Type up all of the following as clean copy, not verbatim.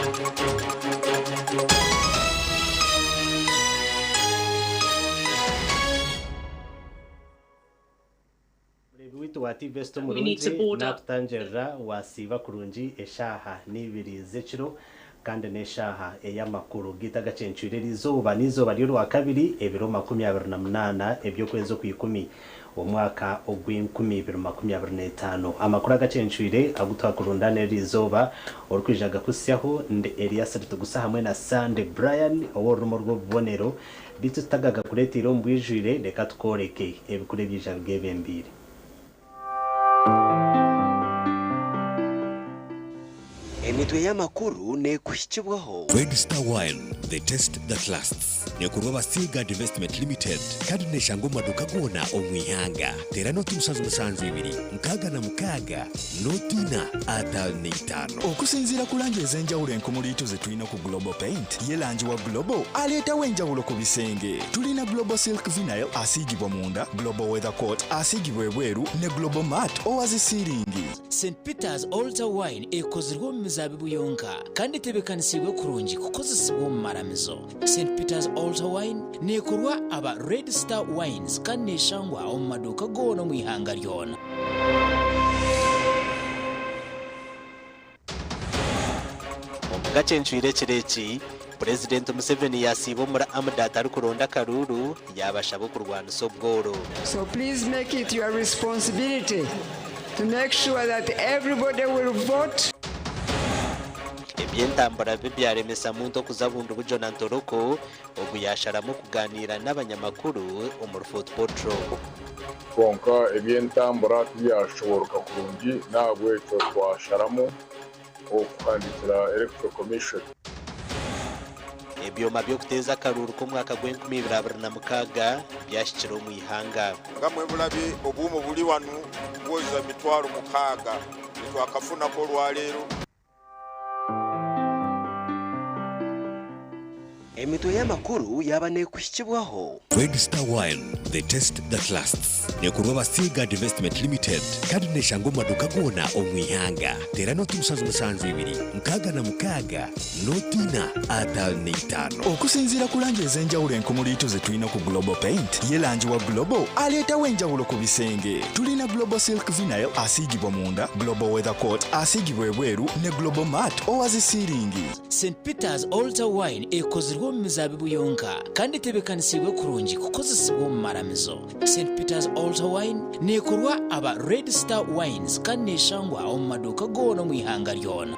We need to board up. Nakutanjera wasiba kurungi eshaha n'ibiri z'ekiro kandi n'eshaha ey'amakuru gita gacencwire lizoba n'izoba ryo wa kabiri ebiro 28 ebyokwezi ku10 omwaka ogw'2025 amakuru agacencwire agutwa kurundane lizoba orukwijaga kusyaho nde Elias Rutugusa hamwe na Sande Brian oworumo rwo bonero bitutagaga kuretiro mbwijwire reka tukoreke ebikure byija bwebembire. Emitwe y'amakuru ne kuhikibwaho Red Star Wine, the taste that lasts. Nekurwa Basiga Investment Limited. Kandi neshango maduka gona omwihanga. Tera noti musanzu ibiri. Mkaga na mkaga. Notina atal neitano. Okusinzira kulanje ezenjawulo enkumulito ze tulina ku Global Paint. Ye lanji wa Global aleta wenjawulo ku bisenge. Tulina Global Silk Vinyl asigibwa munda, Global Weather Coat asigibwa ebweru ne Global Matte owazisiringi. St. Peter's Altar Wine ekozirwa mu mizabibu yonka kandi tebekanisiibwe kurungi kukozesebwa mu maramizo. St. Peter's Altar Wine nekorwa aba Red Star Wines kandi neshangwa omu maduuka goona mu ihanga lyona. Gacencwire kireki President Museveni yasibo muri amdata ari kuronda karuru yabashabo kurwana sobgoro. So please make it your responsibility to make sure that everybody will vote. Ebyentambara bibyaremesa muntu kuzabunda ubujona ntoroko obuyasharamu kuganira n'abanyamakuru omuri football patrol. Konka ebyentambara byashoboroka kurungi nabwe cyo twasharamu okukandikira Electoral Commission. Ebyoma byo kuteza karuru ku mwaka gw'2026 byashikira mu ihanga. Ngamwe bulabi obumu buli wanu bwoza mitwaro mukaga twakafuna ko lwalero. Emitwe y'amakuru yabane kuhikibwaho Red Star Wine, the taste that lasts. Nekurwa Basiga Investment Limited. Kandi neshango maduka gona omwihanga. Tera noti musanzu ibiri. Mkaga na mkaga. Notina atal neitano. Okusinzira kulanje ezenjawulo enkumulito ze tulina ku Global Paint. Ye lanji wa Global aleta wenjawulo ku bisenge. Tulina Global Silk Vinyl asigibwa munda, Global Weather Coat asigibwa ebweru ne Global Matte owazisiringi. St. Peter's Altar Wine ekozirwa mu mizabibu yonka kandi tebekanisiibwe kurungi kukozesebwa mu maramizo. St. Peter's Altar Wine nekorwa aba Red Star Wines kandi neshangwa omu maduuka goona mu ihanga lyona.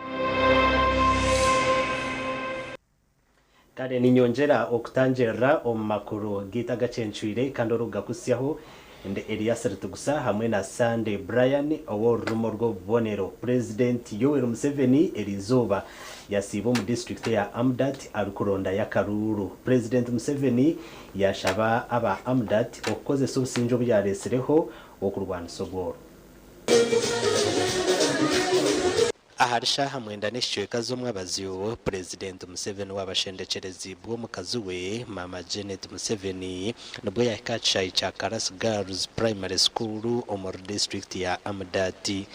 Kale ninyongera okutanjera omu makuru gita gacencwire kandi oruga kusyaho nde Elias Rutugusa hamwe na Sande Brian oworumo rwo bonero. President Yoweri Museveni elizoba yasibo mu district ya Amdat arukuronda ya Karuru. President Museveni yashaba aba Amdat okozesa obusinjo byaresereho okurwana sogoro. Aharisha hamwenda n'eshweka z'omwabaziyo President Museveni wabashendekerezi bwo mukazi we Mama Janet Museveni nibwo yakacayi cha Karas Girls Primary School omuri district ya Amdati.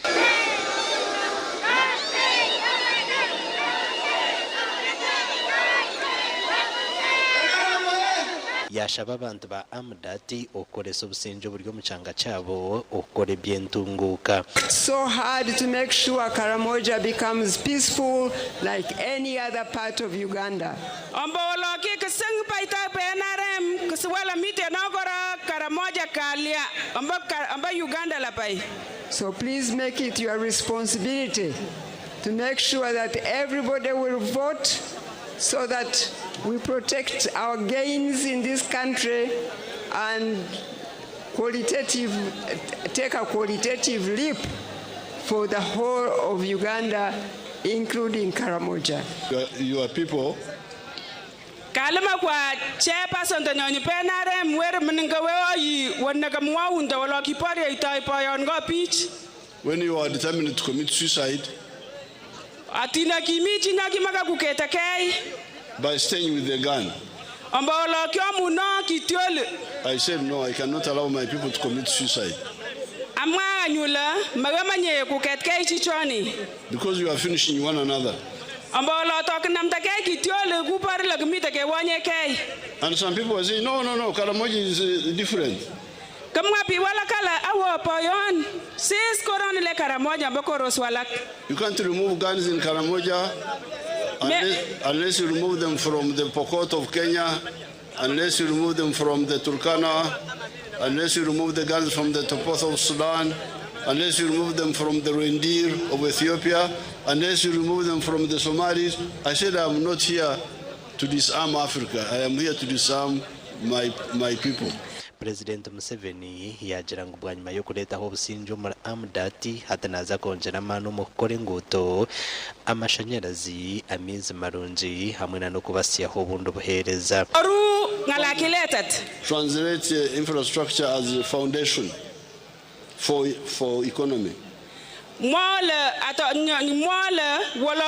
Yashaba abantu ba Amdati okoresa obusinjo buryo muchanga chabo okore byentunguka. So hard to make sure Karamoja becomes peaceful like any other part of Uganda. Amboloki keseng paita PNRM keswala mite nagora Karamoja kalia amba Uganda la pai. So please make it your responsibility to make sure that everybody will vote so that we protect our gains in this country and take a qualitative leap for the whole of Uganda, including Karamoja. Your people. Kalama kwa chairperson to nyonyi PNRM where mninga weyi wanaga mwaunda wala kipari itaipa yonga pitch. When you are determined to commit suicide, atina kimichi na kimaka kuketa kai by staying with the gun. I said no, I cannot allow my people to commit suicide. Because you are finishing one another. And some people are saying, no, Karamoja is different. You can't remove guns in Karamoja unless you remove them from the Pokot of Kenya, unless you remove them from the Turkana, unless you remove the guns from the Topoth of Sudan, unless you remove them from the reindeer of Ethiopia, unless you remove them from the Somalis. I said I'm not here to disarm Africa. I am here to disarm my people. President Museveni yagira ngo bwanyuma yo kuletaho obusinjo mu amdati hatanaza konjera manu mu kukora enguuto amashanyarazi amizi marungi hamwe no kubasiyaho obundi buheereza. Translate infrastructure as a foundation for economy. Wala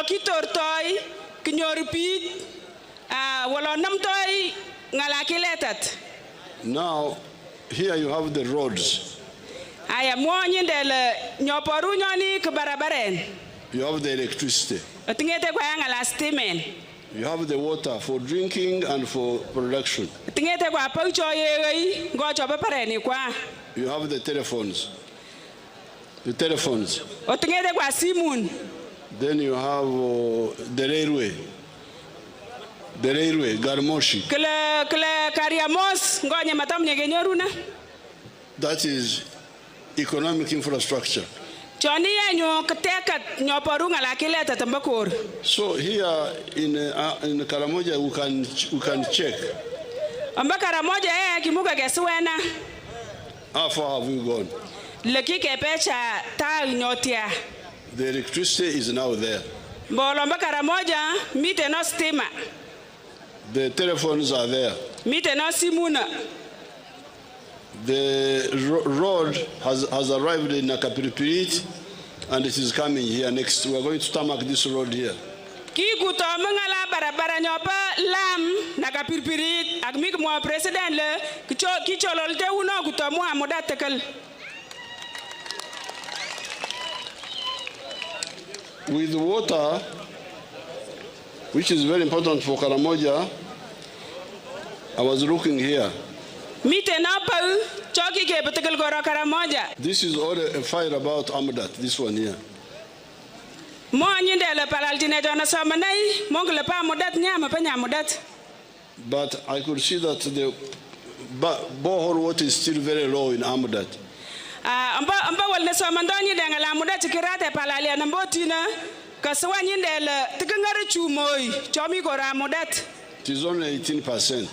kitortoy kinyoripit wala namtoy ngalakiletat. Now, here you have the roads. You have the electricity. You have the water for drinking and for production. You have the telephones. Then you have the railway. The railway, Garmoshi. That is economic infrastructure. So here in Karamoja we can check. How far have we gone? The electricity is now there. The telephones are there. The road has arrived in Nakapiripirit and it is coming here next. We are going to tarmac this road here. With water, which is very important for Karamoja, I was looking here. This is all a file about Amadat, this one here. But I could see that the borehole water is still very low in Amadat. It is only 18%.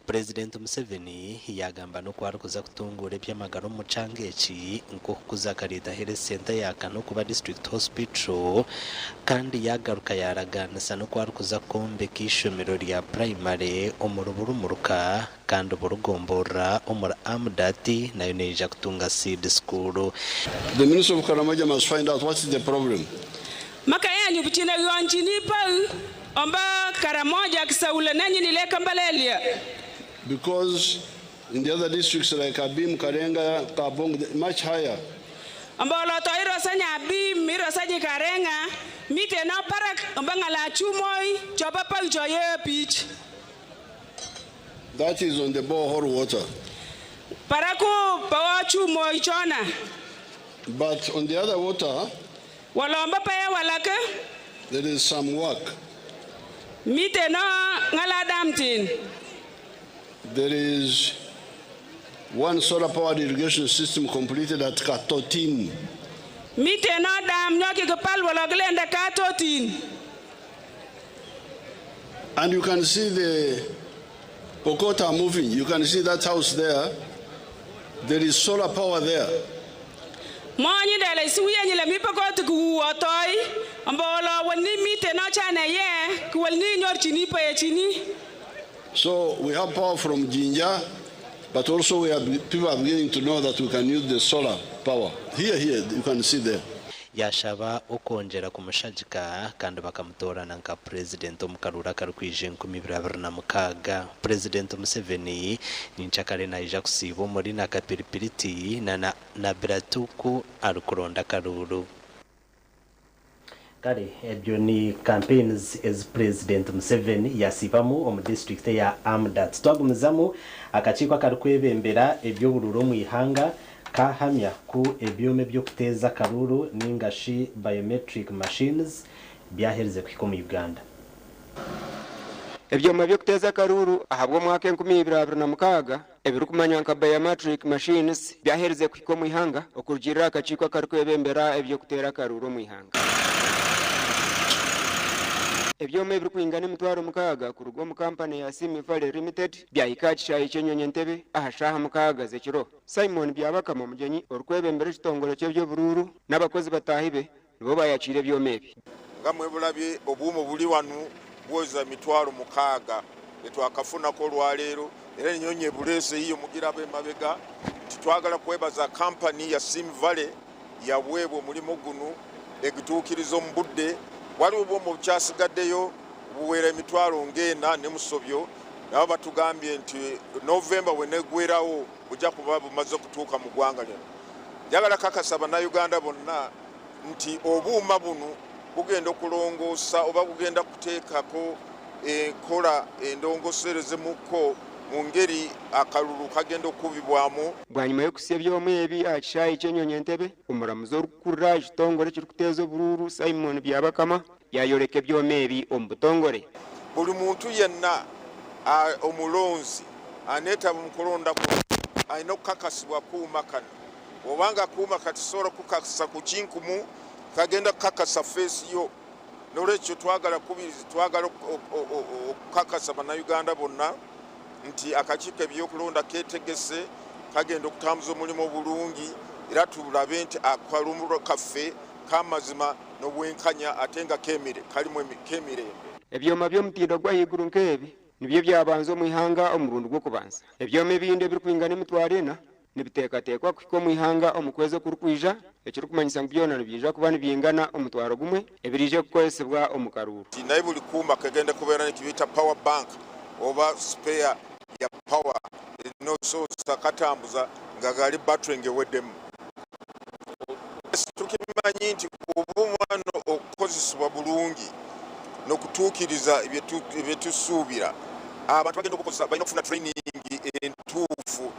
President Museveni yagamba no kwarukuza kutungura ebyamagaro mu Changechi nko kuzakarita health center yakano kuba district hospital kandi yagaruka yaraganisa no kwarukuza kombe kishomero lya primary omurubumuruka kandi burugombora omura amdati nayo neja kutunga seed school. The Minister of Karamoja must find out what is the problem. Makayanyu buchina yonchini pa omba Karamoja kisaula nanyi nileka mbalelia. Because in the other districts like Abim, Karenga, Kabong, much higher. That is on the borehole water. But on the other water, there is some work. There is one solar powered irrigation system completed at Katotin. And you can see the Pokota moving. You can see that house there. There is solar power there. So we have power from Jinja, but also people are beginning to know that we can use the solar power. Here, you can see there. yashaba okongera kumushagika kandi bakamutorana nka president omukarura karkwije 2026. President Museveni ninchakare naija kusiba muri nakapiripiriti na biratuku arukuronda karuru. Kare ebyo ni campaigns as President Museveni yasibamu omu district ya Amdat. Twagumizamu akachiko karukwebembera ebyo bururo mu ihanga kahamya ku ebyome byo kuteza karuru ningashi biometric machines byahereze kwiko mu Uganda. Ebyoma byo kuteza karuru ahabwo mwaka 2026 ebirukumanya nka biometric machines byahereze kwiko mu ihanga okurugirira akachiko karukwebembera ebyo kutera karuru mu ihanga. Ebyoma ebirukwingana emitwaro 6 kurugo mu company ya Simifale Limited byahikacha icyenyonye ntebe ahashaha 6 zekiro. Simon byabaka mu mugenyi orukwebembera kitongolo cyebyo bururu n'abakozi batahibe nibo bayachire byomebi. Ngamwe bulabye obumo buli wanu bwoza mitwaro 6 etwakafuna ko lwalero era nyonye bulese hiyo mugirabe mabega twagala kwebaza company ya Simifale ya bwebo mulimo gunu egitukirizo mbudde wali ubo mu kyasigaddeyo buwera emitwaro ngena ne musobyo nabo batugambye nti November wenegwerawo bujja kuba bumaze kutuuka mu gwanga lino. Njagala kakasaba na Uganda bonna nti obuuma buno bugenda okulongoosa oba bugenda kuteekako enkola endongosereze muko mu ngeri akalulu kagenda okubibwamu. Bwanyuma y'okusya byomwe ebi akishayi kyenyonye ntebe omuramuzi orukurra ekitongole kirikuteeza obururu Simon byabakama yayoleka byomwe ebi omu butongole. Buli muntu yenna omulonzi aneetaba mu kulonda alina okukakasibwa kuuma kano obanga kuuma kati sobola kukakasa ku kinkumu kagenda kukakasa feesi yo. N'olwekyo twagala okukakasa bannayuganda bonna nti akakiiko ebyokulonda ketegese kagenda okutambuza omulimu bulungi era tulabe nti akalumuro kaffe kamazima n'obwenkanya ate nga kalimu kemirembe. Ebyoma by'omutindo gwa haiguru nk'ebi nibyo byabanza omu ihanga omurundi gw'okubanza. Ebyoma ebindi ebirukwingana emitwaro 4 nibiteekateekwa kuhika omu ihanga omu kwezi okurikwija ekirikumanyisa ngu byona nibyija kuba nibyingana omutwaro gumwe ebirije kukozesebwa omu karuru. Naye buli kuuma kagenda kubeera nekibiyita power bank oba spare ya power nosobola katambuza nga gali battering eweddemu. Tukimanyi nti obumwano okukozesebwa bulungi n'okutuukiriza ebyetusuubira abantu bagenda okukozesa balina okufuna training entuufu.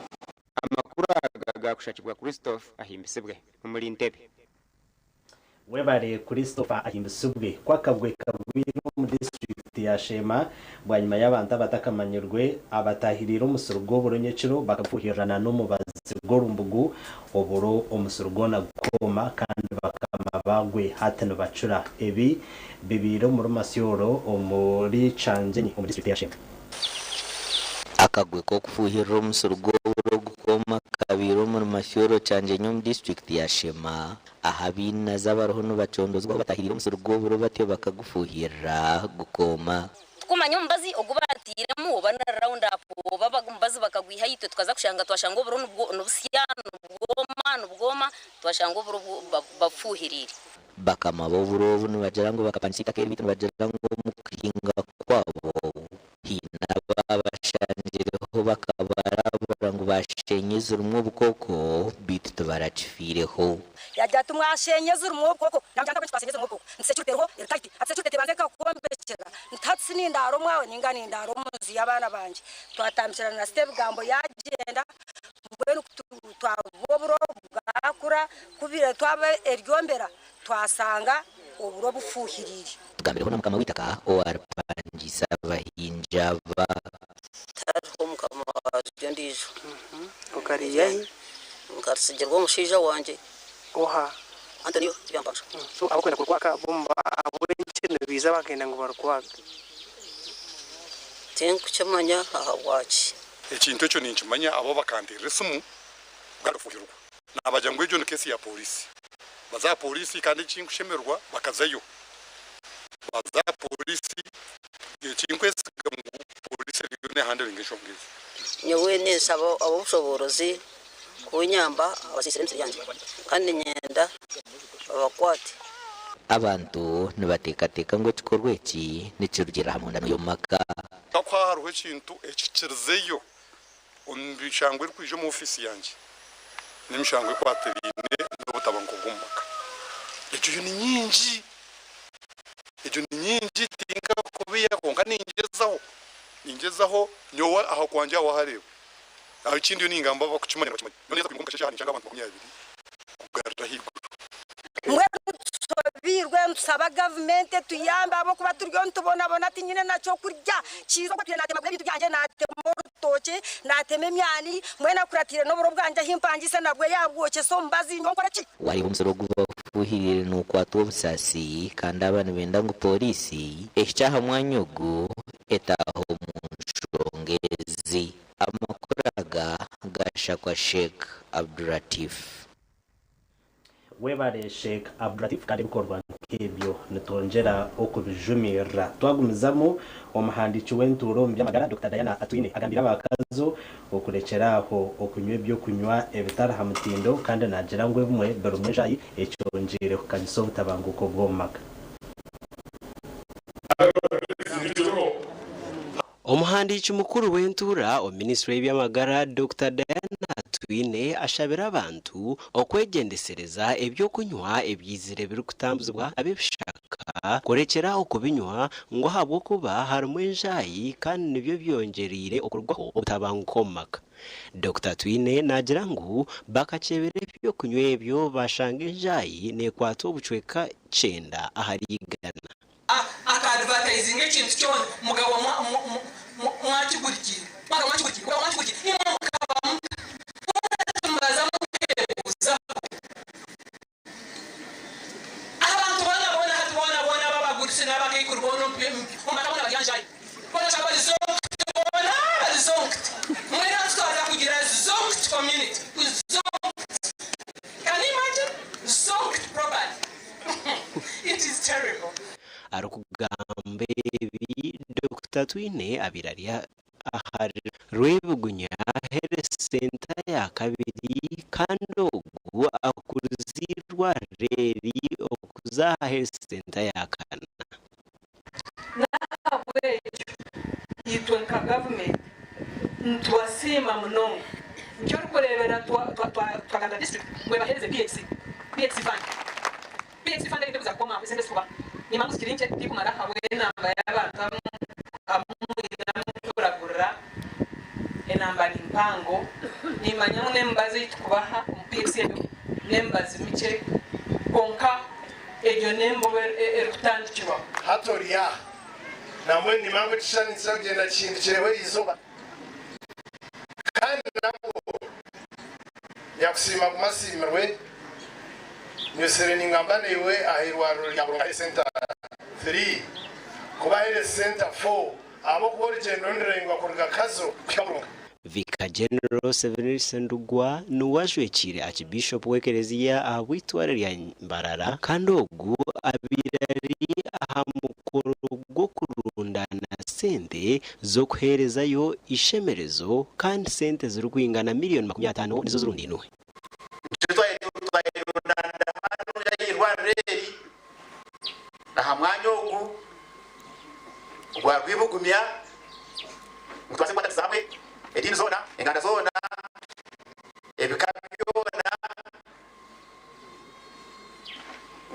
Amakuru agakushakibwa Christophe ahimbisibwe omuli Ntebe. Webale Christopher ahimbisubwe kwakabwe kabwiro mu district ya Shema bwanyuma y'abantu abatakamanyirwe abatahirira umusoro gwoburonyekiro bakafuhirana n'umubazi gorumbugu oburo umusoro gona gukoma kandi bakama bagwe hatano bacura ebi bibiro muri Masyoro omuri Canjenyi mu district ya Shema. Akagwe ko kufuhirira umusoro gwoburonyekiro gukoma kabiro muri Masyoro Canjenyi mu district ya Shema ahabina z'abaroho n'ubacondozwa batahirira umusoro gwoburonyekiro batyo bakagufuhirira gukoma. Kumanya umbazi ogubatiremu bana round up baba umbazi bakagwiha yitwe tukaza kushanga twashanga uburo n'ubusyano n'ubwoma twashanga uburo bafuhirira bakama boburobu nibagera ngo bakapanisita keri bitu nibagera ngo mukinga kwabo hina babashanjireho bakabara ngo bashenyeze urumwe bukoko bitu tubaracifireho yajya tumwashenyeze urumwe bukoko namjanga ko twasenyeze urumwe bukoko nsecyuteho iritaiti atsecyutete banzeka kubambekera ntatsi n'indaro mwawe ningana indaro muzi y'abana banje twatambikirana na step gambo yagenda mbwenu twaboburo bwakura kubire twabe eryombera twasanga oburo bufuhirire tugambireho na mukama witaka oarpangisa bahinja ba tarho mukama wajendijo ukariyahi ukarisigerwa mushija wanje oha Antonio byambasha so abakwenda kurwaka bomba abwenche biza bagenda ngo barukwaga tenku cyamanya ahawachi ekintu cyo ninkimanya abo bakandira simu garufuhirwa nabaja ngo ejo kesi ya polisi baza polisi kandi kinkushemerwa bakazayo baza polisi ekinkwesiga mu polisi ne handling eshongezi nyewe nesaba abo bushoborozi kunyamba abasisire msiryange kandi nyenda abakwati abantu nibatekateka ngo igikorwa iki nikirugira hamwe n'uyu maka takwa haruho ikintu ekikirizeyo ombishangwe kwije mu office yanjye nimishangwe kwaterine n'obutabango bw'umaka icyo ni nyingi tinga kubiya konka ningezaho nyowa aho kwanje aho hareba aho ikindi ni ingamba bakukimanira none za kumukasha cyane cyangwa abantu 20 kugarata higuru birwe nsaba government tuyamba abo kuba turyo ntubona ati nyine nacyo kurya kizo kwatire natema bwe bitu byanje natema urutoke natema imyani mwena kuratire no buro bwanje himpangise nabwe yabwoke so mbazi nkora ki wari umusoro gufuhirire nuko atobusasi kandi abantu benda ngo polisi ecyaha mwanyogo etaho munshongezi amakuraga gashakwa Sheikh Abdulatif webare Sheikh Abdulatif kandi bikorwa nk'ibyo nitongera okubijumira twagumizamo omuhandiki w'enturo by'amagara Dr. Diana Atwine agambira abakazo okurekeraho okunywa byo kunywa ebitara hamutindo kandi nagira ngo bimwe berumwejayi ecyongere kukanyiso butabanguko bw'omaka Omuhandiki mukuru w'entura o Ministry y'Amagara Dr. Diana Atwine ashabira abantu okwegendesereza ebyo kunywa ebyizire biri kutambuzwa abishaka korekera okubinywa ngo habwo kuba harimo enjayi kandi nibyo byongerire okurwaho obutabanguko maka Dr. Atwine nagira ngo bakacebere byo kunywa ebyo bashanga enjayi nekwato obucweka 9 aharigana advertising ekintu cyo mugabo mwakigurikira mbaza mukebuza abantu bona babagurise n'abakayikurbona umara baganjaye bona chabali zonkt mwera tutaza kugira zonkt community can you imagine zonkt properly it is terrible arukugambe bi Dr. Atwine abiraria ahari rwebugunya here center ya kabiri kando gu akuzirwa reri okuza here center ya kana nawe yitwa nka government ntwasima muno cyo kurebera twaganda district mwe bahereze PX fund ndio za koma sende suba ni mangu sikirinche tikumara hawe namba y'abantu amuragura enamba nimpango nimanya nembazi tukubaha PX nembazi miche konka ejo nembo erutandikirwa hatoria namwe ni mangu tishani tsagenda chintu kirewe izuba kandi nabo yakusima kumasimirwe nyosere ningambane iwe ahirwaro ya center 3 kuba ile center 4 abo kubora igendo ndirengwa kurga kazo kyaburunga Vicar General Severus Ndugwa nuwajwekire Archbishop wekerezia abwitware lya Mbarara kandogu abirari ahamukoro gwo kurundana sente zo kuherezayo ishemerezo kandi sente zirugwingana miliyoni 50 nizo zirundinwe nahamwanya ogu gwagwibugumya mutwase kwata tsamwe edini zona enganda zona ebikabyona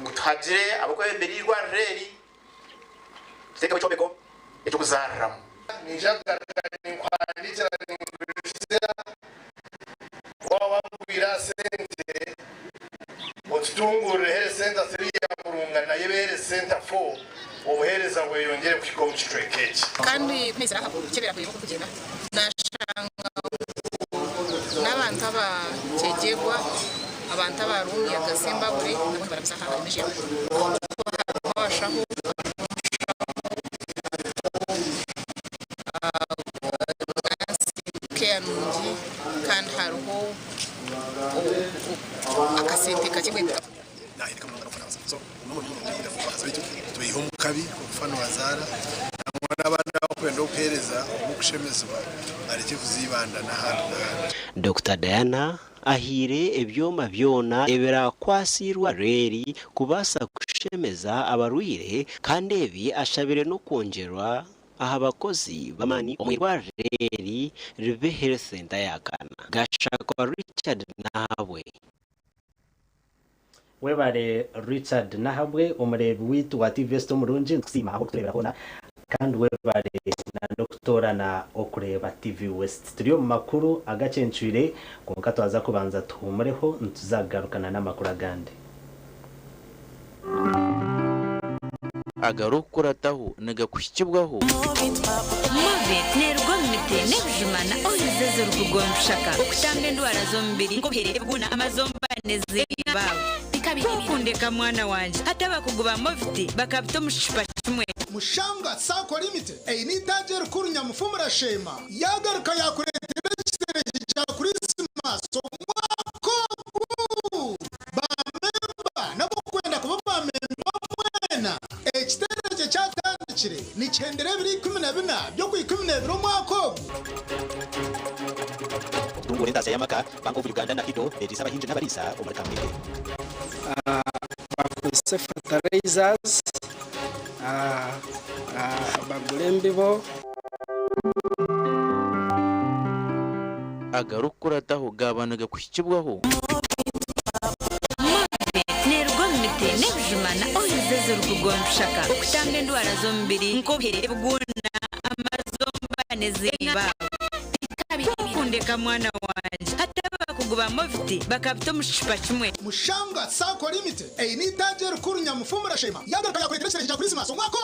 ngutagire abakwemberirwa reri teka bachobeko echo kuzarram nijagaragara kwandikira n'ingurusira wababwira sente otutungure hele center 3 ya burunga na yebere center 4 obuhereza ngo yongere kukikomu kitrekeje kandi kwizera habo kibera kuyibuka kugenda nashanga n'abantu abakegegwa abantu abarumye agasemba buri nabo barabisaha bameje bashaho kenji kandi hariho akasente kakigwenda nahirika mu Faransa so umuntu yira kubaza tuyiho mukabi ufano wazara n'abana bakwenda upereza umukushemezwa areke kuzibanda na hano Dr. Diana ahire ebyoma byona ebirakwasirwa reri kubasa kushemeza abarwire kandi ebi ashabire no kongerwa aha abakozi bamani omwirwa reri ribe health center yakana gashakwa Richard Nahabwe. Webare Richard Nahabwe umurebi witu wa TV West umurunji kusima aho turebera hona kandi webare na doktora na okureba TV West turiyo mu makuru agacencwire kumuka twaza kubanza tuhumureho ntuzagarukana n'amakuru agande agarukurataho nagakushikibwaho Move nerwo mite nebjumana oyizeze rukugonshaka okutanga endwara zombiri ngoherere bwuna amazombane zibawe kundeka mwana wanje hataba kuguba moviti bakabito mushipa kimwe mushanga sako limite ni dajer kurunya mufumura shema yagaruka yakuretera ekitereje cya Christmas omwako bamemba nabo kwenda kuba bamemba mwena ekitereje cyatandikire ni 1214 byo ku 12 omwako tungure ndase yamaka Bank of Uganda na kido erisaba hinje n'abarisa omurikamire fertilizers bagulembibo agarukurataho gabanaga kushikibwaho nerwo mite nebjumana oyizeze rukugonshaka okutanga endwara zombiri ngoherere bwuna amazombane zibawe kundeka mwana wanje hataba kuguba moviti bakabito mushipa kimwe mushanga sako limite ni dajer kurunya mufumura shema yagaruka yakuretera ekitereje cya Christmas omwako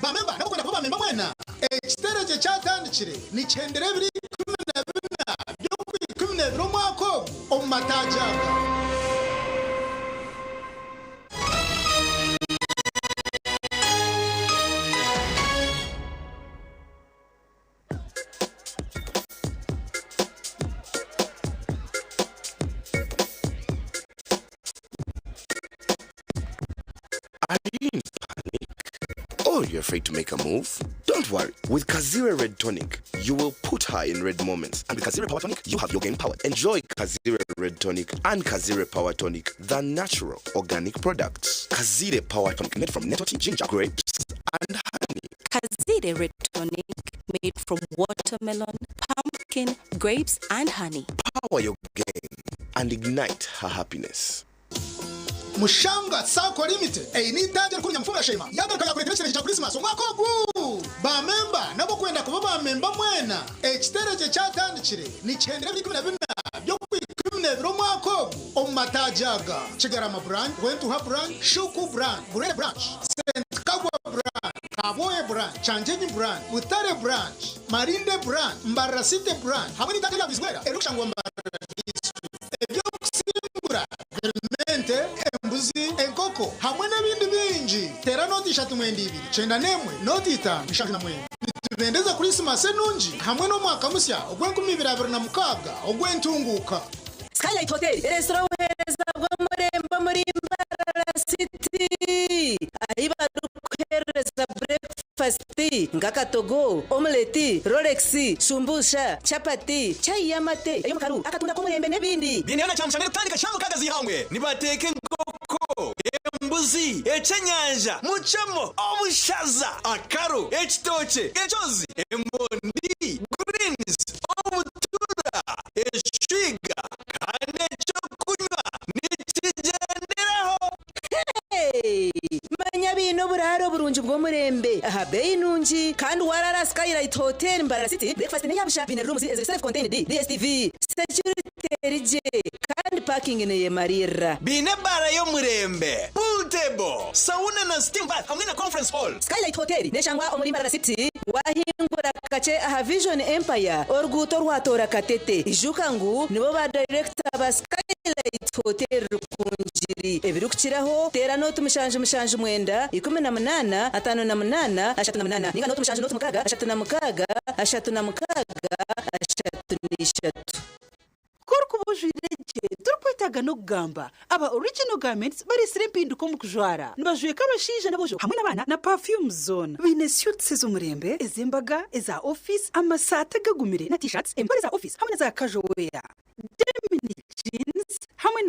bamemba nabo kwenda kuba bamemba mwena ekitereje cyatandikire ni 1214 byo ku 12 omwako omatajaga Are you in panic? Or you're afraid to make a move? Don't worry. With Kazire Red Tonic, you will put her in red moments. And with Kazire Power Tonic, you have your game powered. Enjoy Kazire Red Tonic and Kazire Power Tonic, the natural organic products. Kazire Power Tonic made from nettle tea, ginger, grapes, and honey. Kazire Red Tonic made from watermelon, pumpkin, grapes, and honey. Power your game and ignite her happiness. mushanga sako limite ni dajer kurunya mufumura shema yagaruka yakuretera ekitereje cya Christmas omwako bamemba nabo kwenda kuba bamemba mwena ekitereje cyatandikire ni 1214 byo ku 12 omwako omatajaga Kigarama brand Wentuha brand Shuku brand Burere branch St Kagwa brand Kaboye brand Chanjenyi brand Butare brand Marinde brand Mbarasite brand hamwe n'idage ya Bizwera erushangwa ebyo kusimbura vermente embuzi enkoko hamwe n'ibindi bingi tera noti 32 cenda nemwe noti 5 ishakanamwe tubendeza Christmas enungi hamwe no mwaka musya ogwe2026 ogwentunguka Skylight Hotel restaurant uhereza bwo muremba muri Mbarara City ayiba duhereza breakfast ngakatogo omelette Rolex shumbusha chapati chai yamate ayo makaru akatunda kumurembe n'ibindi binena cyamshane tandika cyangwa kagazi hamwe nibateke ngoko embuzi echenyanja muchamo obushaza akaro ekitoche echozi embondi greens obutura eshiga kane cyo kunywa nikigenderaho manya bino buraro burunji bwo murembe aha bei nunji kandi warara Skylight Hotel Mbarara City breakfast ne yabusha bine rooms is self contained DSTV security rije kandi parking ne yemarira bine bara yo murembe pool table sauna na steam bath hamwe na conference hall Skylight Hotel ne shangwa omuri Mbarara City wahingura kache aha Vision Empire orguto rwatora katete ijukangu nibo ba director ba Skylight Hotel kunjiri ebirukiraho tera no tumushanje mwenda 18 58 38 ninga no tumushanje no tumukaga 36 kurukubujireke turkwitaga no kugamba aba original garments bari sirimpinduko mu kujwara nibajwe kabashije nabojo hamwe n'abana na perfume zone bine suits z'umurembe ezimbaga eza office amasata gagumire na t-shirts empare za office hamwe na za casual wear denim jean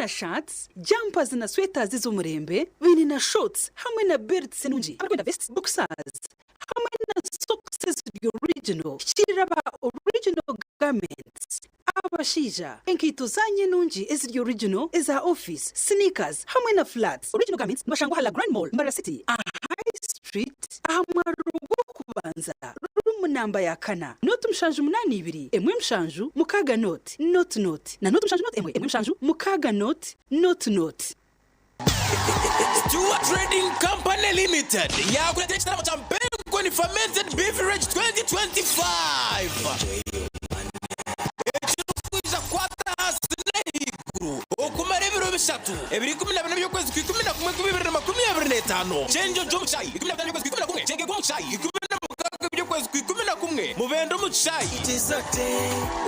na shirts jumpers na sweaters z'umurembe bine na shorts hamwe na belts nungi abakwenda vests boxers hamwe na socks original kiraba original garments abashija enkito zanye nungi eziri original eza office sneakers hamwe na flats original garments mashangwa hala Grand Mall Mbara City High Street amarugo kubanza room namba ya kana note mshanju 82 emwe mshanju mukaga note na note mshanju note emwe mshanju mukaga note Stuart Trading Company Limited yakuletea chitara cha Mpengo ni fermented beverage 2025 ekikuza kwata hasnehiguru okumara ibiro bishatu ebiri 12 byokwezi 11 chenjo jo muchayi 15 byokwezi 11 chenge go muchayi 16 byokwezi 11 mubendo muchayi tizote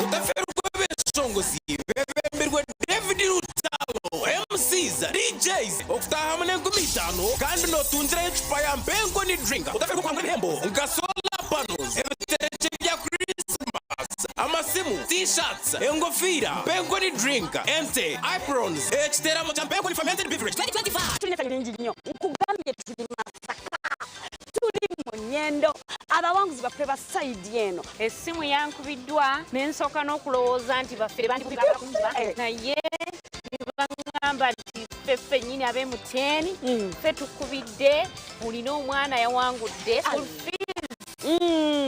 utaferwa besongozi bebembirwe David Rutalo MCs DJs okutaha mune 15 kandi notunjira icupa ya Mpengo ni drinka utaferwa kwa ngihembo ngasola panos ebitereche bya Christmas amasimu t-shirts engofira Mpengo ni drinka ente aprons ekiteramo cha Mpengo ni fermented beverage 2025 tunefanya nyo ukugambye tuli masaka tuli munyendo abawanguzi bapreba side yeno esimu yankubidwa nensoka n'okulowooza nti bafere bandi kubibaka kunziba naye nibangamba nti fefe nyini ab'emuteni fe tukubidde olina omwana yawangudde school fees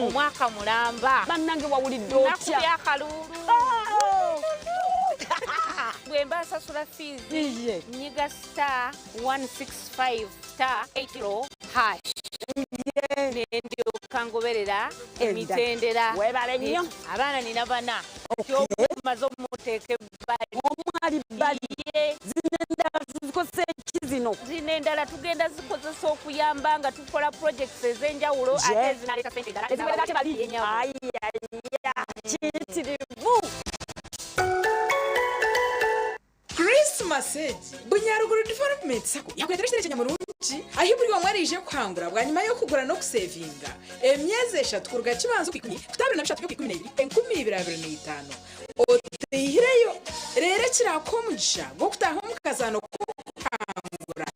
omwaka mulamba bannange wawulidde otya nakubyakaluulu bwemba sasula fees nyiga star 165 star 80 hash nendio kangoberera emitendera webale nnyo abaana nina bana maze omuteke omwali bali zinendala zikoze kizino zinendala tugenda zikozesa okuyamba nga tukola projects ezenjawulo ate zinaleta sente dala ezibera ate bali ayi kitirivu Christmas bunyaruguru development sako yakweteresheje cyanyamurungi ahiburi wamwarije kwangura bwa nyuma yo kugura no kusevinga emyeze 3 kuruga kibanzo kwikumi kutabira na 3 kwikumi 2025 otihireyo rere kirakomugisha go kutaha mukazano kwangura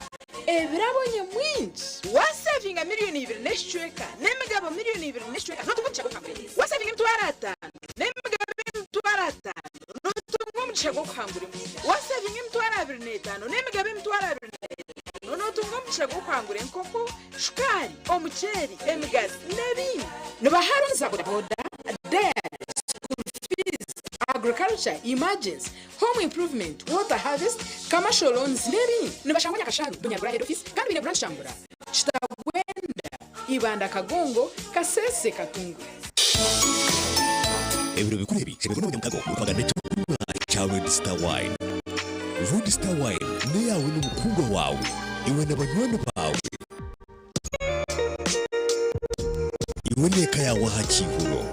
ebirabonye mwinji wasevinga miliyoni 2 neshweka nemigabo miliyoni 2 neshweka notubucha kwambere wasevinga mtwarata nemigabo mtwarata notungo kwangura wasevinga mtwara 25 nemigabe mtwara 25 notungo mchego kwangura enkoko shukari omucheri emigazi nebindi nibaharunza boda school fees agriculture emergency home improvement water harvest commercial loans nebindi nibashanganya kasharu bunyarura head office kandi bine branch shambura kitagwenda ibanda kagongo kasese katungu ebiro bikurebi shebeko n'umunyamkago mukaga neto cha Red Star Wine. Red Star Wine ni yawe n'umukungu wawe iwe n'abanywanyi bawe iwe neka yawe hakihuro.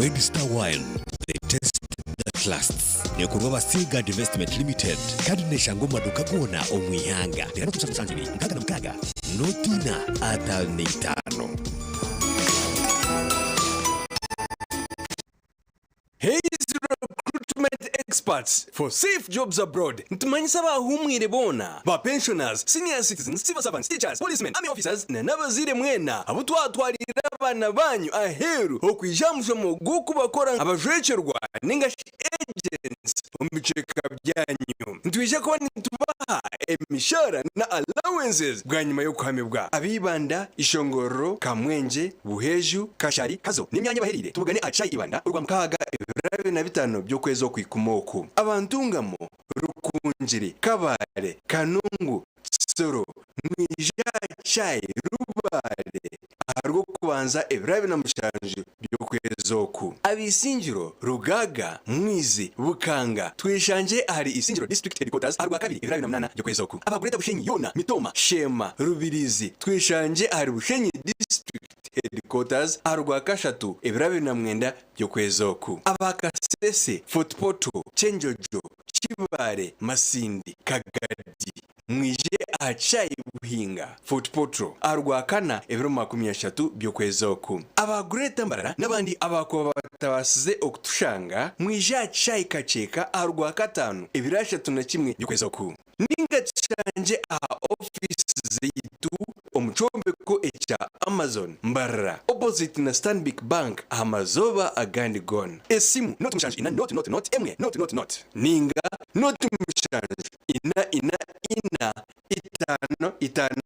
Red Star Wine, the taste that lasts. Nekurwa basiga Investment Limited kandi neshango maduka gona omwihanga ndera tusanzwe nkaga na mkaga notina atanitano. Hey, recruitment experts for safe jobs abroad. Ntumanyisa bahumwire bona ba pensioners, senior citizens, civil servants, teachers, policemen, army officers na nabazire mwena abutwatwarira abana banyu aheru okwijamuje mu gukubakora abajwecerwa ninga agents omiceka byanyu. Ntwije ko nitubaha emishara na allowances bwa nyuma yo kuhamibwa abibanda ishongoro kamwenje buheju kashari kazo nimyanya baherire tubugane acayi ibanda urwa mkaga 25 byo kwezo kwikumoko abantungamo rukunjiri kabare kanungu soro mwija chai rubare arwo kubanza ebirabe na mushanje byo kwezoku abisingiro rugaga mwizi bukanga twishanje ari isingiro district headquarters arwa kabiri ebirabe na 8 byo kwezoku abagureta bushenyi yona mitoma shema rubirizi twishanje ari bushenyi district headquarters arwa kashatu ebirabe na 9 byo kwezoku abakasese footpoto chenjojo kibare masindi kagadi mwije ahacayi buhinga Fort Potro arwakana ebiro 30 by'okwezi oku abagure tambarara n'abandi abakuba batabasize okutushanga mwije ahacayi kaceka arwakatano ebiro 31 by'okwezi oku ninga canje a office zeitu omuchombeko echa Amazon mbarra opposite na Stanbic Bank amazoba agandi gon esimu not mshanj ina not emwe not ninga not mshanj ina itano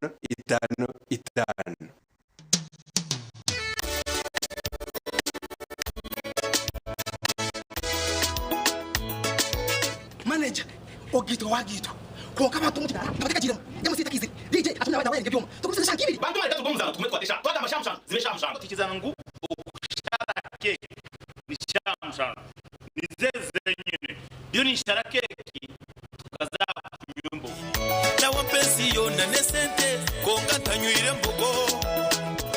manager ogito wagito konka batumutira abatekajira yamusita kize DJ atuna abana wenge byoma tukuze shankibiri bantu mali tuzungumza tumetwadesha twaga mashamsha zimeshamsha tikizana ngu usharake bishamsha nizeze nyine byo ni sharake tukaza kunyumbo nawa pensiona nesente konka tanywire mbogo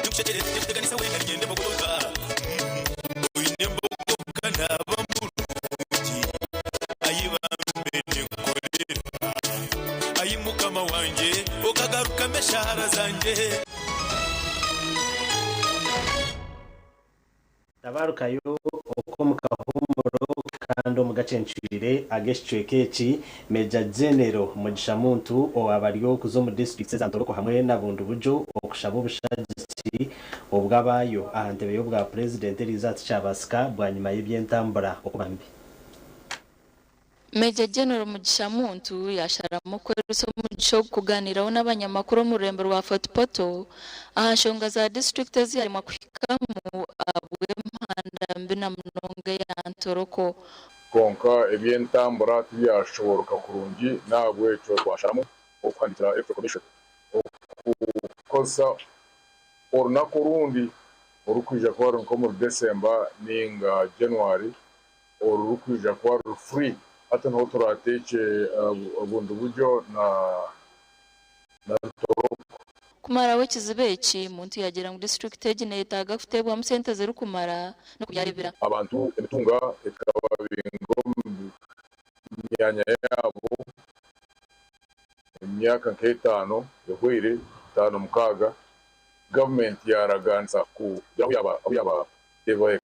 nikushekere teganisa wenga ngende mbogo ka oyine mbogo kana bamburuji ayiba mbene kolera ayimukama wanje okagaruka meshahara zanje tabarukayo okomuka humuro kandi omugacencwire ageshwekeki Major General Mugisha Muntu owabaryo kuzo mu district za Ntoroko hamwe n'abundu bujo okushaba obushagisi obwabayo ahantebe yo bwa president Elias Chabasika bwanyuma y'ebyentambura okubambi Major General Mugisha Muntu yasharamo kweruso mugisho kuganiraho n'abanyamakuru mu rembo rwa Fort Poto ahashonga za district zirimo kwikamu abwe mpanda na mnonge ya Ntoroko konka ebyentambura byashoboka kurungi nabwe cyo twasharamo okwandikira Electoral Commission okukosa orunako rundi orukwija kwa nko mu December ninga January orukwija kwa free hata no turateke abundu buryo na kumara wekizibeki Muntu yagera mu district egine yitaga kutebwa mu sente zeru kumara no kuyarebera abantu emitunga ekababingo myanya yabo imyaka nk'etano yahwere 5 government yaraganza ku yaba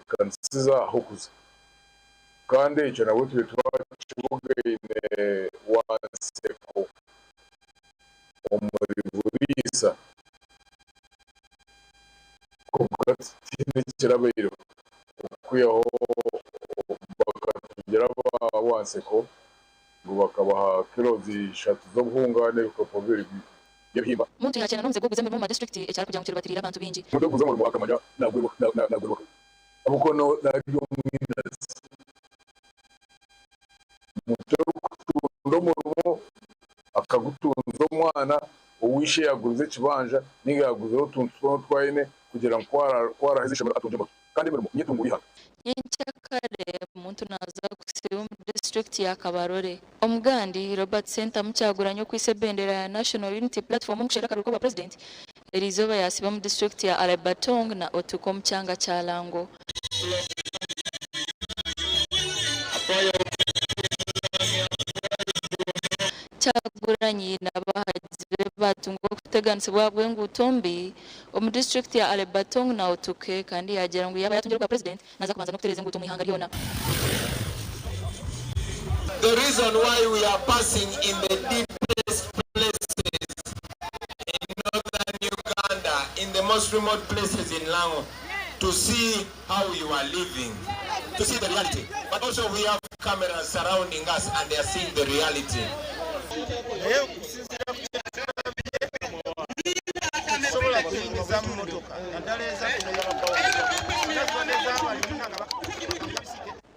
kansiza hokuza kandi icyo nabo tubagene wanseko umuribulisa kubwatine kirabero kuyaho bakatugera wanseko ngo bakabaha kilozi 3 zo guhungane ukapobera y'ibihimba Muntu yakena nomze guguze mu district ecyari kugira ngo tirabatirira abantu binji mudo kuza mu akamanya nagwe abuko no nagyo mwinazi murumo akagutunza umwana uwishe yaguze kibanja ninga yaguze utuntu twayine kugira ngo kwarahezisha atunje kandi muri nyitungu yiha Nyenchakare Muntu naza kusiba mu district ya Kabarore omugandi Robert Center mucyaguranyo kwise bendera ya National Unity Platform mushera karuko ba president Elizoba yasiba mu district ya Alebatong na Otuko mchanga cha Lango Chaguranyi n'abahagize batungo kuteganisibwa bwengu Tombi mu district ya Alebatong na Otuke kandi yagera ngo yaba yatungerwa president naza kubanza no kutereza ngo tumihanga ryona The reason why we are passing in the deepest places in northern Uganda, in the most remote places in Lango, to see how you are living, to see the reality. But also we have cameras surrounding us and they are seeing the reality.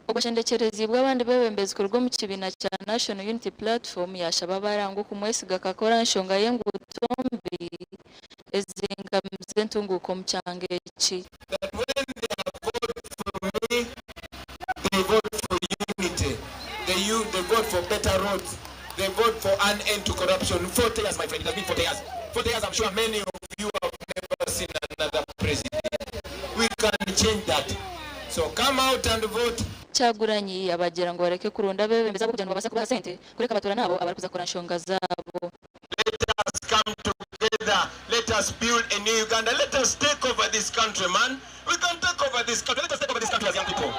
Obashendekerezi bw'abandi bebembezi kurwo mu kibina cya National Unity Platform yashaba barango kumwesiga kakora nshonga yengu Tombi ezinga mzentunguko mchangeki They vote for unity. They vote for better roads. They vote for an end to corruption. 40 years, my friend. It has been 40 years. 40 years, I'm sure many of you have never seen another president. We can change that. So come out and vote. Chaguranyi abagira ngo bareke kurunda bebembeza kugira ngo babase kubaha sente kureka abatura nabo abari kuza kora nshonga zabo. let us build a new Uganda. Let us take over this country, man. We can take over this country. Let us take over this country as young people.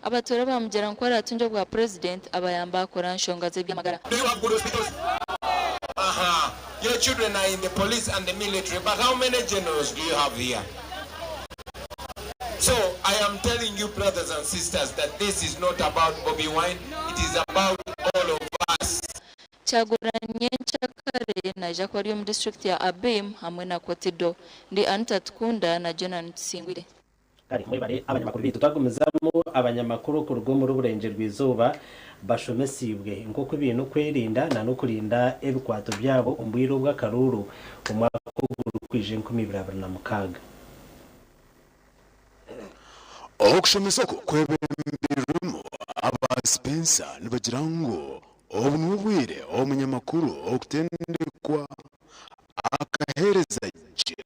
abatora bamugera nko aratunjo bwa president abayamba akora nshonga z'ebyamagara. Do you have good hospitals? Your children are in the police and the military, but how many generals do you have here? So I am telling you, brothers and sisters, that this is not about Bobby Wine. It is about all of us. Cyaguranye cyakare na Aquarium district ya Abim hamwe na Kotido ndi Anita Tukunda na Jonan Singwire. Kari mwebare abanyamakuru bitu twagumizamo abanyamakuru ku rwo muri uburengero rw'izuba bashomesibwe nk'uko ibintu kwirinda na no kurinda ebikwato byabo umbwiro bw'akaruru umwaka kwije 2026. Okushomesako kwebembirimo aba Spencer nibagira ngo obunubwire omunyamakuru okutendekwa akahereza je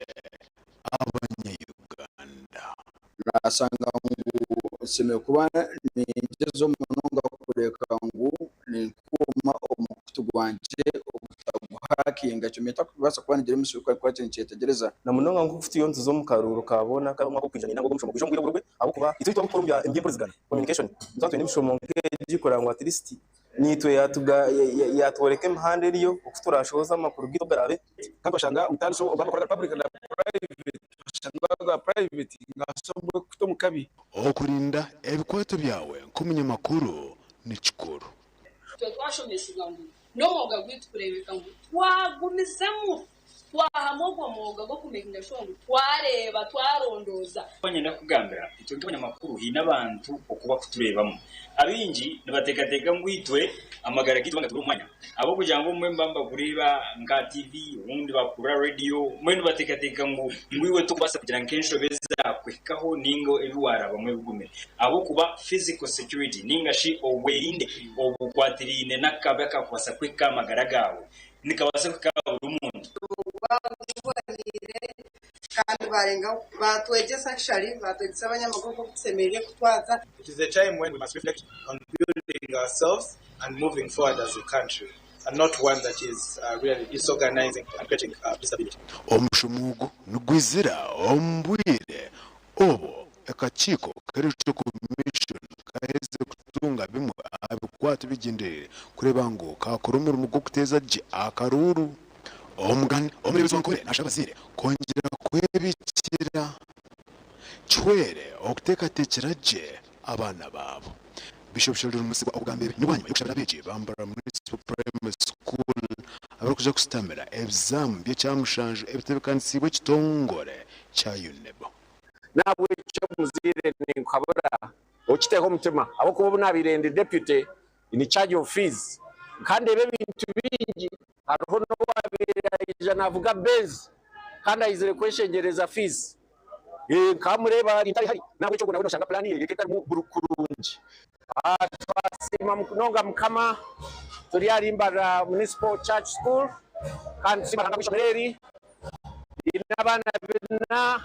abanyayuganda nasanga ngo sime kuba ningezo munonga kureka ngo nikuma omukutu gwanje okutaguhakinga cyometa kubasa kuba nigire musuka kwa cyencetegereza na munonga ngo ufite iyo nzu zo mu karuru kabona ka mwako kwijana nabo gushomo kujya ngwiro gurwe abo kuba itwitwa mukuru bya imbyimpurizigana communication nzatwe n'ibishomo ngikora ngo at least nitwe yatworeke impande riyo ukuturashoza amakuru bwito barabe kabashanga utansho obakora public na private bashanga private ngasobwe kutomukabi okurinda ebikwato byawe nk'umunyamakuru ni kikuru twashomesiga ngo no moga gwitu kurebeka ngo twagumizemo twahamogwa moga go kumekinga shongo twareba twarondoza banyenda kugambira icyo abanyamakuru hina abantu okuba kuturebamo abinji nibatekateka ngwitwe amagara gitu bangaturu umwanya abo kugira ngo mwe mbamba kureba nka TV ubundi bakura radio mwe nibatekateka ngo ngwiwe tukubasa kugira nkensho beza kwikaho ningo ebiwara bamwe bugumire abo kuba physical security ninga shi obwerinde obukwatirine nakabaka kwasa kwika amagara gawe nikabasa kwika umuntu kandi barenga batwegesa actually batwegesa abanyamakuru ko kusemerere kutwaza. It is a time when we must reflect on building ourselves and moving forward as a country, and not one that is really disorganizing and creating disability. Omushumugu nugwizira ombwire obo ekachiko karicho commission kaheze kutunga bimwe abikwatu bigendere kureba ngo kakoromera umugo kuteza je akaruru omugani omuribizo nkore nashabazire kongera kwebikira chwere okutekatekera je abana babo Bishop Sheldon Musigwa obugambere nibanye yokushabira beje bambara municipal primary school abakuja kustamera exam bye cyamushanje ebitebekanisiwe kitongore cya UNEB nabwe cyo muzire ni nkabora okiteko mutima abo kubo nabirende deputy in charge of fees kandi ebe bintu bingi hariho no wabirije navuga base kandi ayizire kweshengereza fees kamureba itari hari nabwe cyo guna shanga plan yekeka burukurunji twasima mukunonga mukama turi arimbara municipal church school kandi simanga missionary inabana bina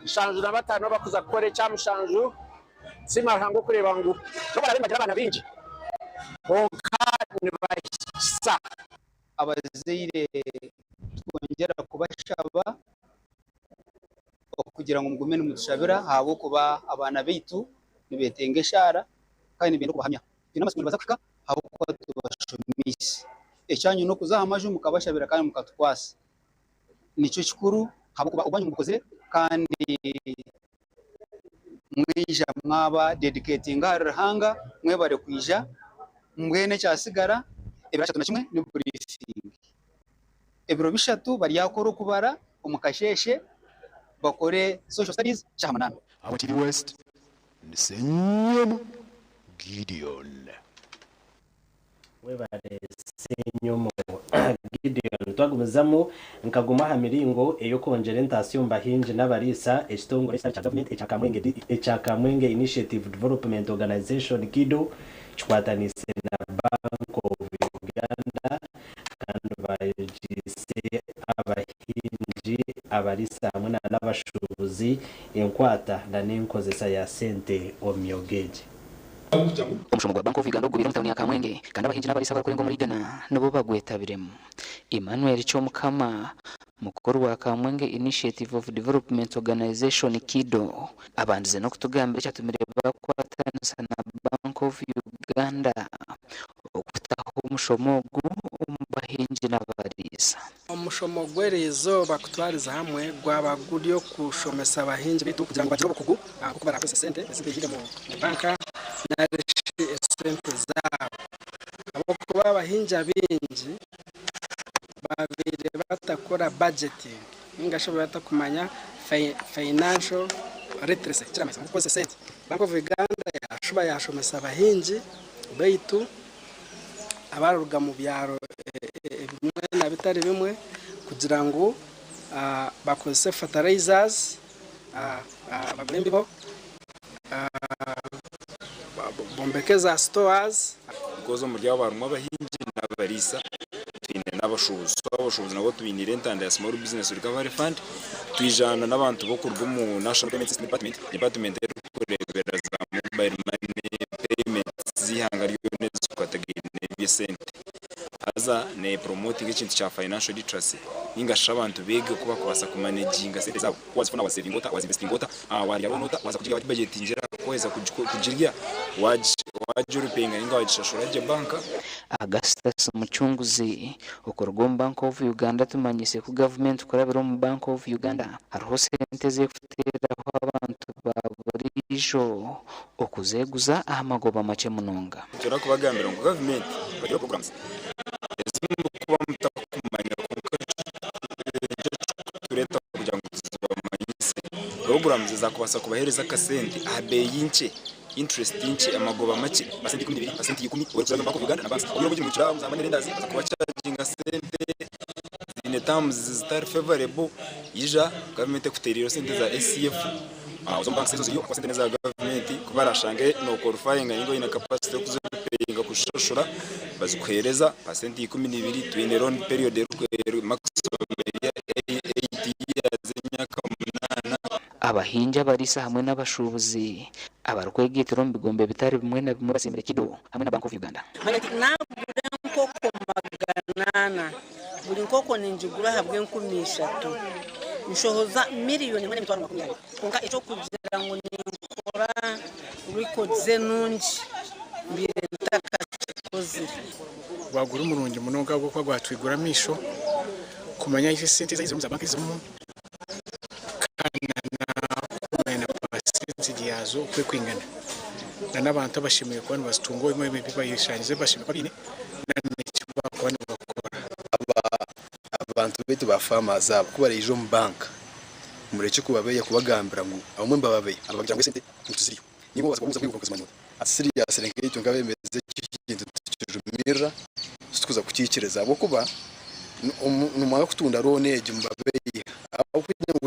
shanju na batano bakuza kore cyamushanju simaranga kureba ngo barabimagira abana bingi bonkane bashisa abazire twongera kubashaba kugira ngo mugume n'umutushabira habo kuba abana bitu nibetengeshara kandi bintu kubahamya binamasukuru bazakika habo kuba tubashomisi ecyanyu no kuzaha amaju mukabashabira kandi mukatwasa nico kikuru habo kuba ubanyu mukoze kandi mwija mwaba dedicating harahanga mwebare kwija mwene cyasigara ebirashatu na kimwe ni briefing ebiro bishatu bari yakoro kubara umukasheshe bakore social studies chamanana abo TV West nisenyemo Gideon webare senyomo Gideon twagumizamo nkaguma hamiringo eyo kongerentation bahinje n'abarisa ekitongore cya government echakamwenge initiative development organization Gido chikwatanise na Bank of Uganda kandi bayigise abahinji abarisa hamwe n'abashubuzi enkwata na n'enkozesa ya sente omyogeje Omushomo gwa Bank of Uganda ogubira mutawuni ya Kamwenge kandi abahingi n'abalisa bakurenga muri Ghana nabo bagwetabiremu. Emmanuel Chomukama mukuru wa Kamwenge Initiative of Development Organization Kido abandize no kutugambira cyatumire bakwatanisa na Bank of Uganda okutaho umushomo bahingi n'abalisa. Omushomo gwerezo bakutwariza hamwe gwaba guriyo kushomesa abahingi bitu kugira ngo bagire ubukugu kuko barakoze sente zibigire mu banka na sente zabo abo kuba abahingi abingi babire batakora budgeting ingashobora kumanya financial literacy kirameza kuko sente Bank of Uganda yashomesa abahingi bitu abaruga mu byaro bimwe na bitari bimwe kugira ngo bakoze fertilizers bagurembibo bombekeza stores gozo mu ryabo barumwa abahingi n'abarisa twine n'abashobozi nabo tubinire entanda ya small business recovery fund twijana n'abantu bo kurwa mu National Payments Department kurebera za mobile money payments zihanga ryo neza kwatagine byesente aza ne promoting ikintu cha financial literacy ingasha abantu bege kuba kubasa ku managing sente zabo wazifuna wa saving water was investing water wari yarota waza kugira budget injira kweza kujirya waje rupenga inga wajishashura je banka Augustus Muchunguzi ukorwa mu Bank of Uganda tumanyise ku government kurabira mu Bank of Uganda hariho sente ze kutera abantu baburijo okuzeguza amagoba make munonga cyora kubagambira ngo government bagira programs kuba mutakumanya tureta kugira ngo tuzabamanyise programs zakubasa kubahereza kasente abeyinche interest inche amagoba make basenti 12 basenti 10 wekuzana Bank of Uganda na banks uyo bujye mukira uzamane ndazi kuba charging sente in terms zitari favorable yija government kuteriro sente za SCF uzo banks zo kwa sente za government kubarashange no qualifying ingo ina capacity yo kuzapayinga kushoshora bazikwereza pasenti 12 twine loan period maximum ya 8 years imyaka 8 abahinja barisa hamwe n'abashubuzi abarwegitiro mbigombe bitari bimwe na bimwe basimbire Kido hamwe na Bank of Uganda nagura nkoko maganana buri nkoko ninjigura habwe 13 nshohoza miliyoni 1.20 konka echo kugira ngo nikora records zenunji mbire ntakakoze wagura umurungi munoga bwo kwagwatwigura misho kumanya ife sente z'izo za banki zimwe kana basenti yazo kwe kwingana na nabantu bashimiye ko abantu bazitungo imwe bibayishanyije bashimiye ko bine n'icyo bakora abantu betu ba farmers abo kubara ijo mu bank mureke kubabeye kubagambira ngo abamwe mbababeye abagira ngo sente mutuziriyo nibo bazakomeza kwigukoza manyo serious rengeto ngabemeze kintu tujumira tukuza kukikireza abo kuba numara kutunda roneje mbabeye aho kugira ngo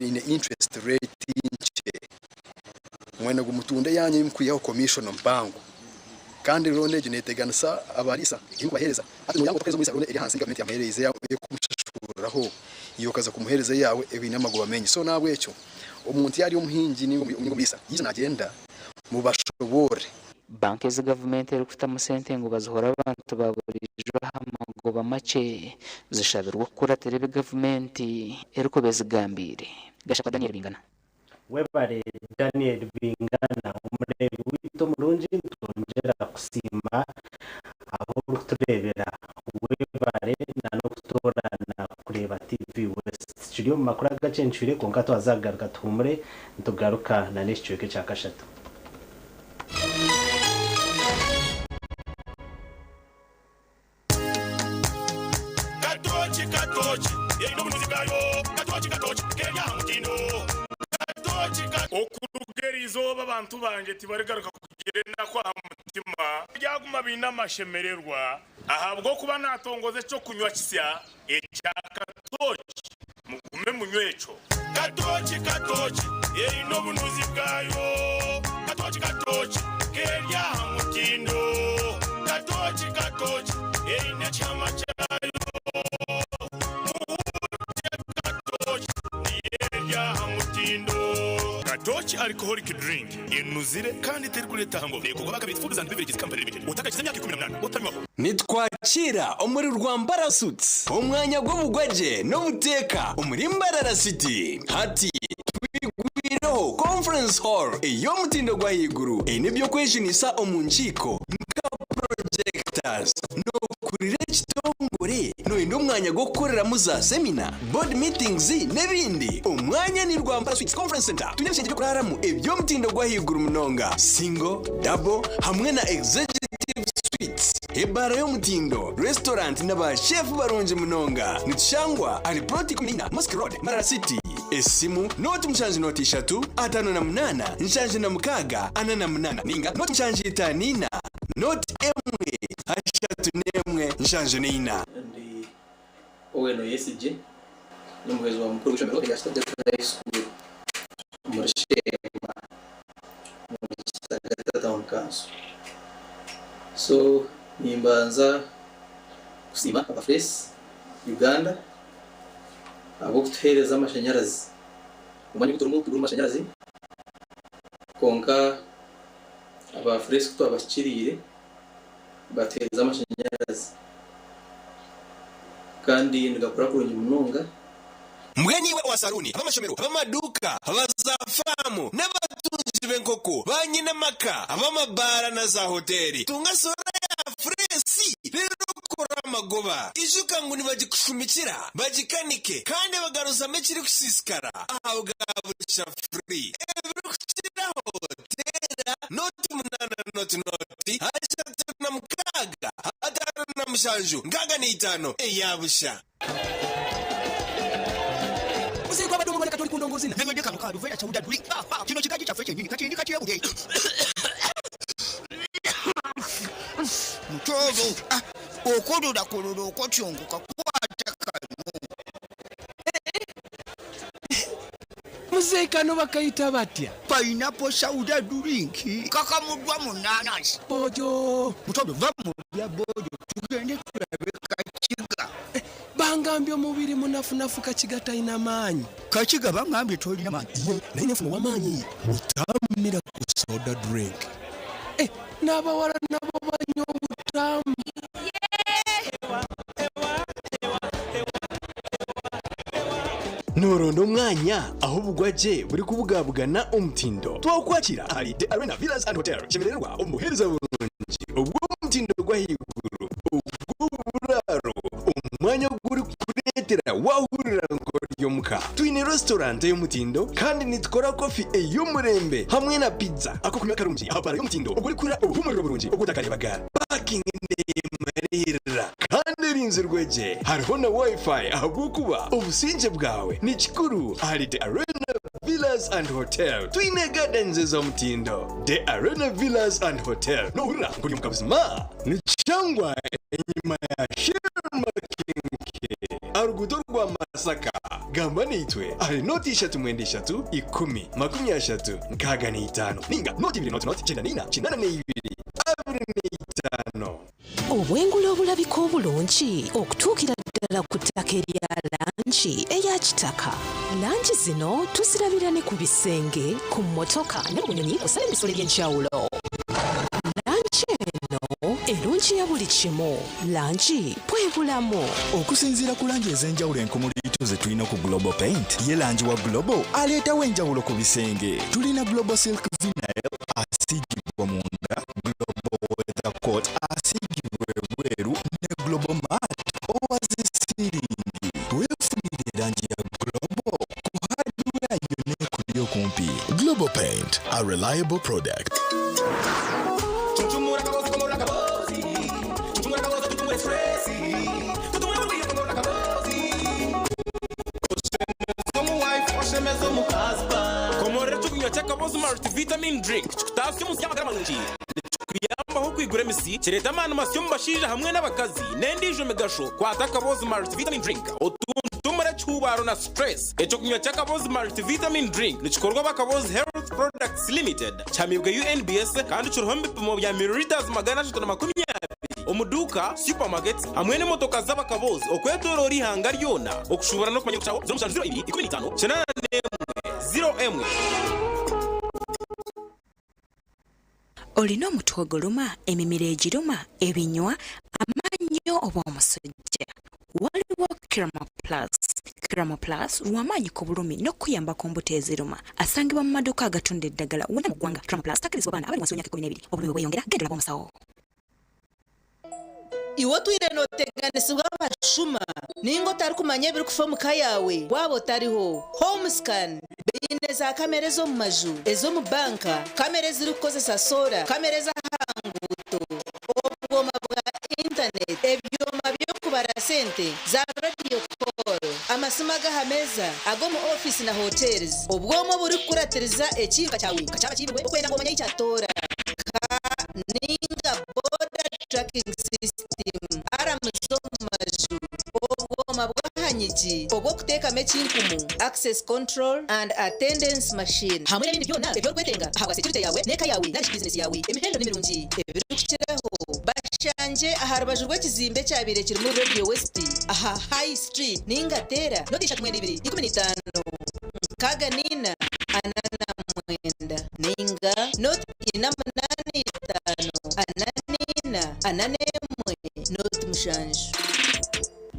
ine interest rate inche mwana gumutunda yanye mkuyaho commission mpango kandi roneje neteganisa abarisa ingo bahereza ati muyango tukezo muri salone iri hansi government yamahereze yawe kumushashuraho iyo kaza kumuhereza yawe ebinamago bamenye so nabwe cyo umuntu yari umuhingi ningo bisa yize nagenda mu bashobore banki za government eri kufita musente ngo bazohora abantu baburijo amagoba make zishabirwa kura terebe government eriko bezigambire gashaka Daniel Bingana webare Daniel Bingana umurebe wito murunji ntongera kusima aho turebera webare na no kutorana kureba TV West studio makuru agacencure konka twazagaruka tumure ntugaruka na next week cya kashatu katochi yino muzigayo katochi Kenya mutino okurugerizo babantu banje tibaregaruka kugirena kwa mutima byaguma binamashemererwa ahabwo kuba natongoze cyo kunywa kisya ecya katochi mugume munywecho katochi yino bunuzi bwayo katochi Kenya mutino katochi yine chama chayo Katochi alcoholic drink in nuzire kandi teri kureta ngo nego bakabita Food and Beverages Company Limited utakagize imyaka 18 utarimo nitwakira umuri rwambara suits umwanya gw'ubugwaje no muteka umuri Mbarara City hati twigwireho conference hall iyo mutindo gwa higuru nibyo kwejinisa omunchiko nka projectors no kurire kitongore no indo mwanya go gukorera muza seminar board meetings nebindi umwanya ni Rwambara Suites Conference Center tunyabishije byo kuraramu ibyo mutindo gwa higuru munonga single double hamwe na executive suites ebara yo mutindo restaurant n'aba chef barunje munonga nitshangwa ari proti kumina Mosque Road Mbarara City esimu noti mshanji noti 3 5 nshanji na mukaga anana munana ninga noti mshanji itanina noti emwe hashatu nemwe nshanji nina ndi oweno yesije n'umuyobozi wa mukuru w'ishami rya Sande High School muri Shema muri Gisagara Town Council. So nimbanza kusima abafres Uganda abo kutuhereza amashanyarazi umanye kuturimo kugura amashanyarazi konka abafres kutu abashikirire batereza amashanyarazi kandi ndagakora kurungi munonga Mwenyiwe wa saluni, abamashomero, abamaduka, abazafamu, n'abatunzi b'enkoko, banyina maka, abamabara na za hoteli. Tunga sora ya fresi, rero kora amagoba. Ijuka ngo nibagikushumikira, bagikanike, kandi bagaruza mekiri kusisikara. Aho gabuca free. Ebru kushiraho tera, noti munana noti, hashatu na mukaga, hatanu na mushanju, ngaga ni 5, eyabusha. Usiku abadu mwana katoli kundongozi na nenge kanuka bivera cha udaduri kino kikaji cha feke nini kati ya bude mtozo okododa kololo okochonguka kwata kanu muzekano bakayita batya pineapple soda drink kaka mudwa munanasi bojo mutobe vamu ya bojo tugende tulabe kakiga bangambye omubiri munafunafu kachigata ina manyi kachiga bangambye toli na manyi naye nafuna wamanyi utamira ku soda drink n'abawala nabo banyo obutamu norondo mwanya aho bugwaje buri kubugabugana umutindo twakwakira hari The Arena Villas and Hotel kimererwa umuhereza burungi ubwo umutindo gwa higuru ubwo umwanya guri kuretera wahurira ngo muka twine restaurant y'umutindo kandi nitwora coffee y'umurembe hamwe na pizza ako kumya karungi abara y'umutindo uguri kura ubumuriro burungi ubutakaribagara parking marira kandi rinze rweje hariho na wifi aho kuba ubusinje bwawe ni kikuru hari The Arena Villas and Hotel twine gardens z'umutindo The Arena Villas and Hotel no hura kuri mukabuzima ni cyangwa inyuma ya arugudo rwa Masaka gamba nitwe ari noti 3 mwende 3 10 30 nkaga ni 5 ninga noti 2 noti 9 2 obwengulo obulabiko obulungi okutuukira ddala ku ttaka erya langi eya kitaka langi zino tuzirabira ne ku bisenge ku mmotoka ne mu nyonyi kusala ebisolo eby'enjawulo langi eno erungi ya buli kimu langi bwebulamu okusinziira ku langi ez'enjawulo enkomuliito ze tulina ku Global Paint ye langi wa Global aleetawo enjawulo ku bisenge tulina Global Silk Vinyl asiigibwa munda Global Weather Coat asiigibwa ebweru ne Global Matte owazisiringi weefunire langi ya Global ku hardware yonna ekuli okumpi. Global Paint, a reliable product. Vitamin drink chikutasi musi y'amagara manungi kuyamba ho kwigura misi kireta amana masyo mbashije hamwe n'abakazi nendijo megasho kwata Kabozi multivitamin drink otuntumura cyubaro na stress eco kunywa cya Kabozi multivitamin drink nikikorwa bakabozi Health Products Limited cyamibwe UNBS kandi cyuruhombe pimo bya milliliters 320 omuduka supermarkets hamwe n'imotoka z'abakabozi okwetorora ihanga ryona okushubura no kumenya kucaho 0 15 0 M olina omutwe oguluma, emimiro egiruma, ebinywa, amannyo oba omusujja. Waliwo Kiramo Plus lw'amaanyi ku bulumi n'okuyamba ku mbuto eziruma. Asangibwa mu maduuka agatunda eddagala wonna mu ggwanga. Kiramo Plus takkirizibwa baana abali wansi w'emyaka 12. Obulumi bweyongera genda olaba omusawo. Iwe twire noteganisibwa abashuma ningo tari kumanya ebiri kufa muka yawe waba otariho. Homescan beyine za kamera ezo mu maju, ezo mu banka, kamera eziri kukozesa sola, kamera ez'ahanguto, obwoma bwa internet, ebyoma by'okubara sente, za radio call, amasimu agahameza ago mu office na hotels, obwoma buri kukuratiriza ekiika kyawe kakyaba kiriwe okwenda ng'omanya ikyatora ninga border tracking system aramuzo maju obwoma bwahanyigi obw'okuteekamu ekinkumu access control and attendance machine hamwe n'ebindi byonna eby'okwetenga habwa security yawe n'eka yawe narish business yawe emihendo n'emirungi ebiri kukiraho bashanje aha rubaju rw'ekizimbe kyabire kiri muri Radio West aha High Street ninga tera nodisha 12:15 kaga nina anana mwenda ninga not inamunani tano ananina ananemwe not mushanju.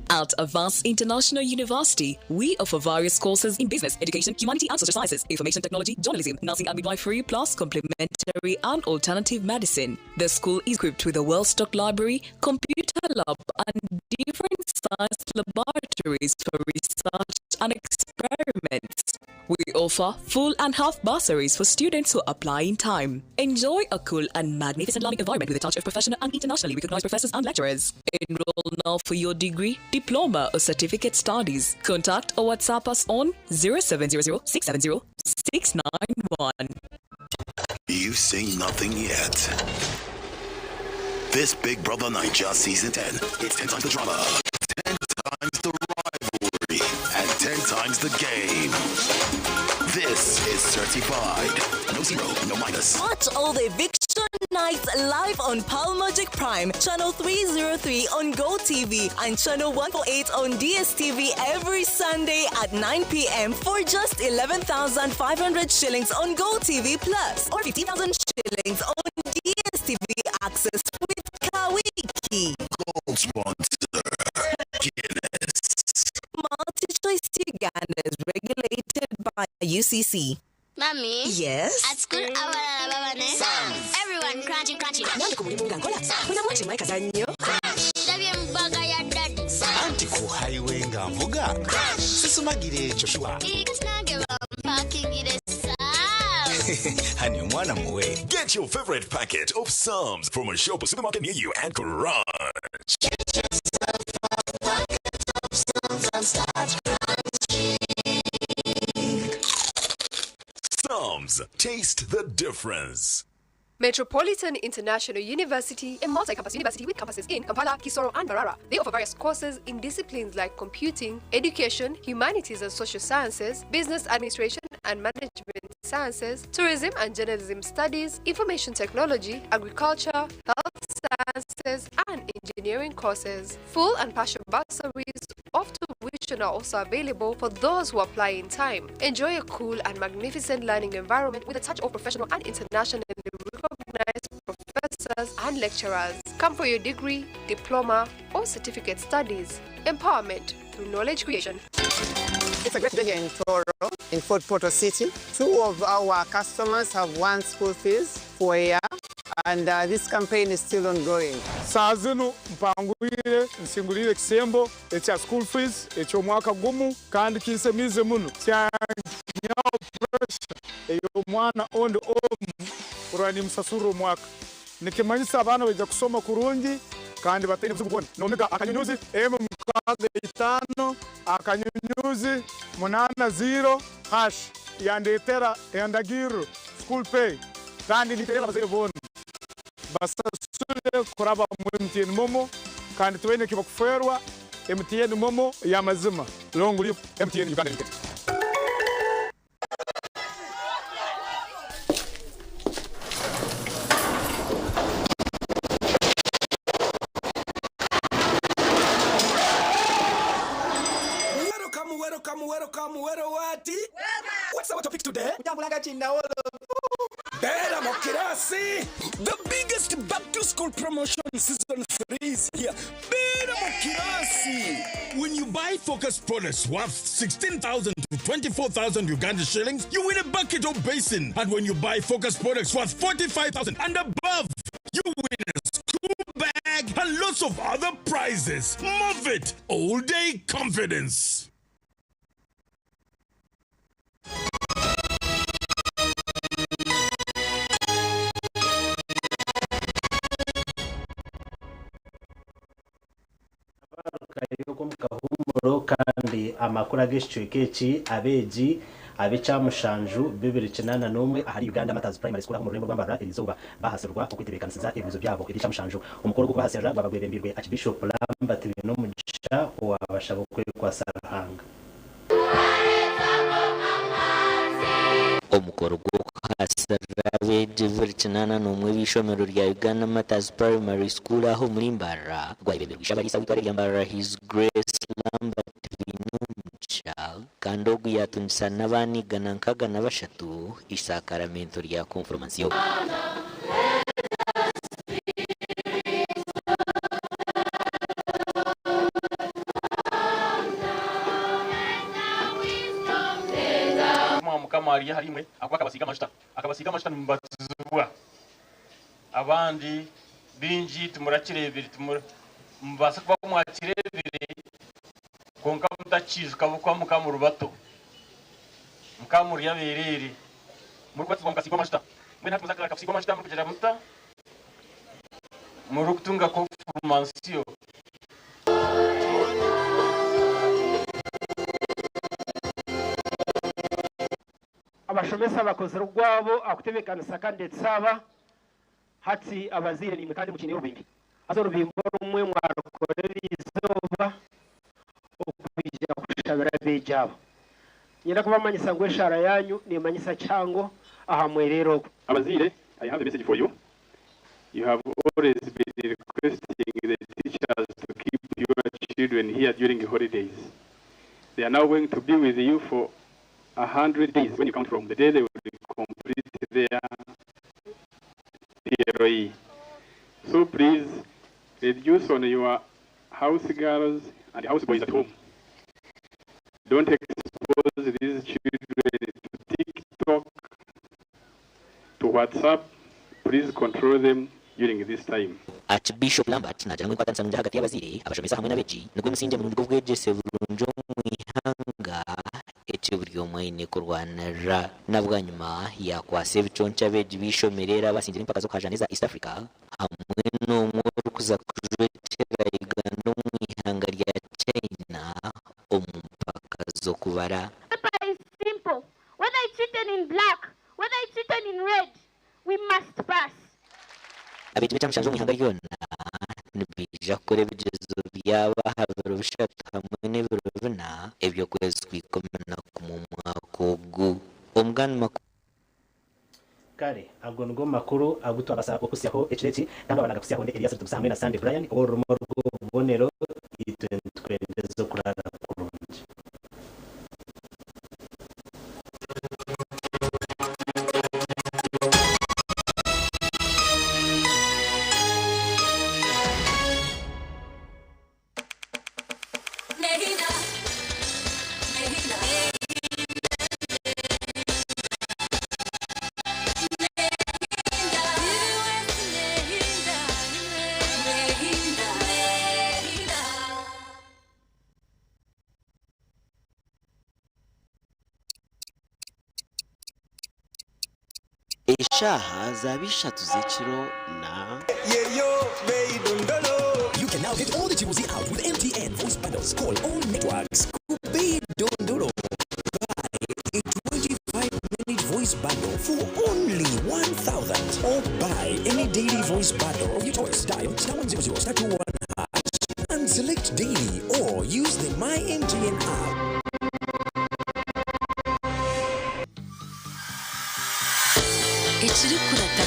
At Avance International University, we offer various courses in business, education, humanity and social sciences, information technology, journalism, nursing and midwifery, plus complementary and alternative medicine. The school is equipped with a well-stocked library, computer lab and different science laboratories for research and experiments. We offer full and half bursaries for students who apply in time. Enjoy a cool and magnificent learning environment with a touch of professional and internationally recognized professors and lecturers. Enroll now for your degree, diploma or certificate studies. Contact or WhatsApp us on 0700 670 691. You've seen nothing yet. This Big Brother Naija Season 10, it's 10 times the drama, 10 times the rivalry, and 10 times the game. This is certified. No zero, no minus. Watch all the eviction nights live on Palmagic Prime, Channel 303 on GoTV, and Channel 148 on DSTV every Sunday at 9 p.m. for just 11,500 shillings on GoTV Plus, or 15,000 shillings on DSTV Access with Kawiki. Gold sponsor, Guinness. Multi-choice Uganda is regulated by UCC. Mommy? Yes? At school, everyone crunching. Anti ku highway nga mvuga. Sisumagire ekyo shwa. Honey, mwana muwe. Get your favorite packet of Psalms from a shop or supermarket near you and crunch. Get yourself a packet of Psalms and start crunching. Psalms, taste the difference. Metropolitan International University, a multi-campus university with campuses in Kampala, Kisoro, and Mbarara. They offer various courses in disciplines like computing, education, humanities and social sciences, business administration and management sciences, tourism and journalism studies, information technology, agriculture, health sciences, and engineering courses. Full and partial bursaries of tuition are also available for those who apply in time. Enjoy a cool and magnificent learning environment with a touch of professional and internationally recognized professors and lecturers. Come for your degree, diploma, or certificate studies. Empowerment through knowledge creation. It's a great day here in Toro, in Fort Portal City. 2 of our customers have won school fees for a year, and this campaign is still ongoing. Sazinu mpangulire nsingulire kisembo ekya school fees eky'omwaka gumu kandi kinsemize muno kyanyawo pressure eyo mwana ondi omu urani musasuro omwaka nikimanyisa abana bajja kusoma kurungi kandi batine kuzibona nomega akanyunyuzi M5 akanyunyuzi 80 hash yandetera yandagiro school pay kandi niterera bazire bona basasule kuraba mu MTN momo kandi twene kibakuferwa MTN momo ya mazima longo liyo MTN Uganda Limited. What's our topic today? Bela mokira. see, the biggest back to school promotion season 3 is here. When you buy Focus products worth 16,000 to 24,000 Uganda shillings, you win a bucket or basin. And when you buy Focus products worth 45,000 and above, you win a school bag and lots of other prizes. Move it! All day confidence. kandi amakuru agishwekeki abeji abicamushanju 2081 ahari Uganda Matters Primary School mu rurembo rw'ambara irizoba bahaserwa ukwitebekanisiza ibizo byabo ibicamushanju umukuru wo kubahasera babagwebembirwe Archbishop Lambert no mugisha wabashabo kwe kwa Sarahanga omukoro gwo kuhasera abeji 2081 b'ishomero rya Uganda Matters Primary School aho muri Mbara gwayibembirwisha barisa witware ryambara His Grace Lambert kandogu yatunisa n'abanigana nkaga na bashatu isakaramento rya confirmation mukama ari harimwe akabasiga amashita mbatuzwa abandi binji tumurakirebere mbasa kuba mwakirebere konka mutachiza kabukwa mukamuru bato mukamuru yaberere muri kwatsi mukasiga amashita mwe natumuza kala kasiga amashita muri kugera muta muri kutunga confirmation abashomesa bakoze rugwabo akutebekanisa kandi tsaba hati abazire nimwe kandi mukini ubindi azo rubimbo rumwe mwarokorera izoba okubija kushabira bejabo nyenda kubamanyisa ngwe shara yanyu nimanyisa cyango aha mwerero abazire. I have a message for you. You have always been requesting the teachers to keep your children here during the holidays. They are now going to be with you for 100 days when you count from the day they will complete their PROE. So please reduce on your house girls and house boys at home. Don't expose these children to TikTok, to WhatsApp. Please control them during this time. Archbishop Lambert najamwe kwatansa nja hagati y'abazire abashomesa hamwe n'abeji nubwo musinje mu rwo bwegese burunjo mwihanga ece buryo mwine kurwanira nabwanyuma yakwase biconca beji bishomerera basinjira impaka zo kajaneza East Africa hamwe no mu kuza kujwetera Uganda mwihanga rya China ompaka zo kubara. Paper is simple. Whether it's written in black, whether it's written in red, we must pass. Abeji bicamushanjo mwihanga ryona nibija kore bigezo byaba habero bishatu hamwe n'ibiro bina ebyo kwezi kwikomena ku mwaka omugani kare ago ngo makuru agutwa basa okusiyaho ekireki kandi abanaga kusiyaho ne Elias Rutugusa hamwe na Sande Brian orumo rw'ubonero itwendezo kurara kurungi Eshaha zabishatu z'ekiro na You can now get all the jingles out with MTN voice bundles. Call all networks. Be Dondolo. Buy a 25-minute voice bundle for only 1,000. Or buy any daily voice bundle of your choice. Dial *100 *21# and select daily, or use the My MTN app. Ekiri kurata